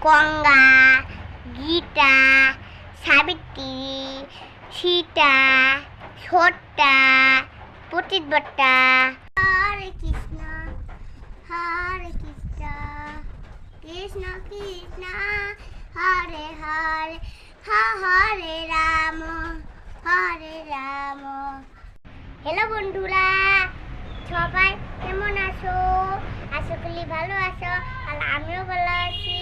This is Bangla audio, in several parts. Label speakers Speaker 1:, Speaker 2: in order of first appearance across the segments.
Speaker 1: গঙ্গা, গীতা, সাবিত্রী, সীতা, ছোট্টা, প্রতিব্রতা। হরে কৃষ্ণ কৃষ্ণ কৃষ্ণ হরে হরে হরে রাম। হ্যালো বন্ধুরা, সবাই কেমন আছো? আশা করি ভালো আছো, আর আমিও ভালো আছি।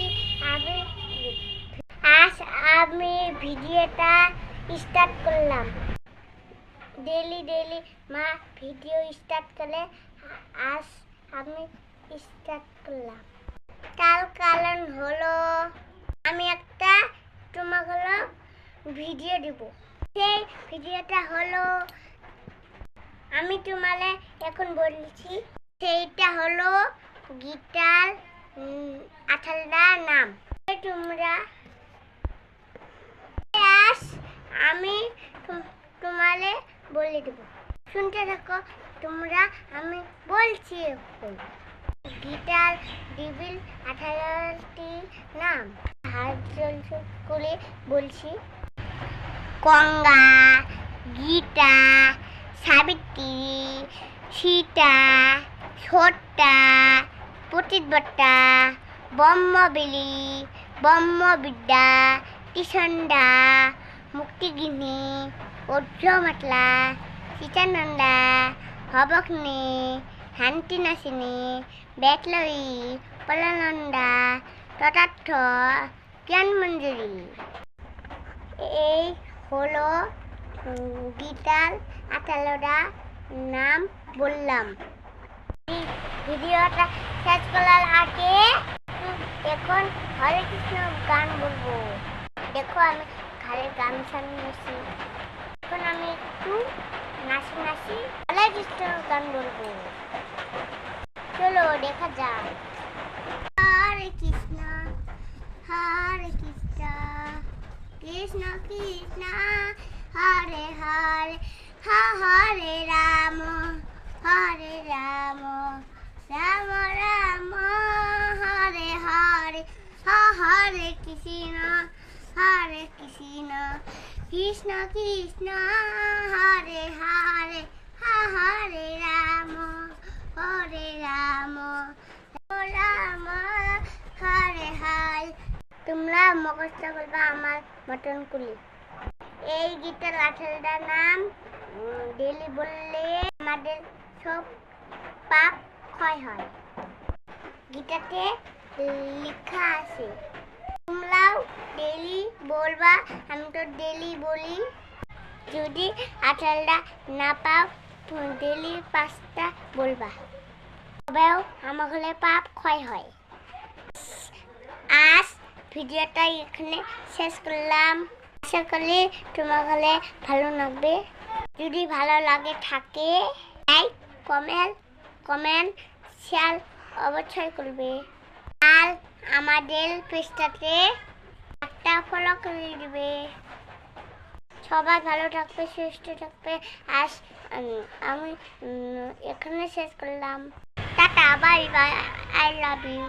Speaker 1: আমি ভিডিওটা স্টার্ট করলাম। ডেলি মা ভিডিও স্টার্ট করে, আজ আমি স্টার্ট করলাম। তার কারণ হলো আমি একটা তোমাকে ভিডিও দিব। সেই ভিডিওটা হলো আমি তোমাকে এখন বলছি, সেইটা হলো গীতার 18টা নাম। তোমরা আমি তোমাকে বলে দেব, শুনতে থাকো তোমরা। আমি বলছি এখন গীতার 18টি নাম। হাত জলসে করে বলছি। গঙ্গা, গীতা, সাবিত্রী, সীতা, ছোট্টা, প্রতিব্রতা, ব্রহ্মবেলী, ব্রহ্মবিদ্যা, ত্রিসন্ধ্যা, মুক্তিগিনী, অর্জমাতলা, সীতানন্দা, ভবগ্নি, শান্তিনাশিনী, বেতলয়ী, পলানন্দা, তথার্থ, জ্ঞানমঞ্জুরি। এই হলো গীতার 18টা নাম বললাম। ভিডিওটা শেষ করার আগে এখন হরে কৃষ্ণ গান বলবো। দেখো আমি ঘরে গামছা নিয়েছি, এখন আমি একটু নাচি হরে কৃষ্ণ গান বলবো। চলো দেখা যাক। হরে কৃষ্ণ কৃষ্ণ কৃষ্ণ হরে হরে হরে রাম রাম রাম হরে হরে হরে কৃষ্ণ কৃষ্ণ কৃষ্ণ হরে হরে হরে রাম রাম হরে হরে। তোমরা মুখস্থ করবে আমার মতন কুলি। এই গীতার 18টা নাম ডেলি বললে আমাদের সব পাপ ক্ষয় হয়। গীতাতে লেখা আছে, তোমরাও ডেলি বলবা। আমি তো ডেলি বলি। যদি 18টা না পাও, ডেলি 5টা বলবা, তবেও আমার হলে পাপ ক্ষয় হয়। আজ ভিডিওটা এখানে শেষ করলাম। আশা করি তোমার হলে ভালো লাগবে। যদি ভালো লাগে থাকে লাইক, কমেন্ট, শেয়ার অবশ্যই করবে। আর আমাদের পেজটাতে একটা ফলো করে দিবে। সবাই ভালো থাকবে, সুস্থ থাকবে। আজ আমি এখানে শেষ করলাম। টাটা, bye bye, I love you.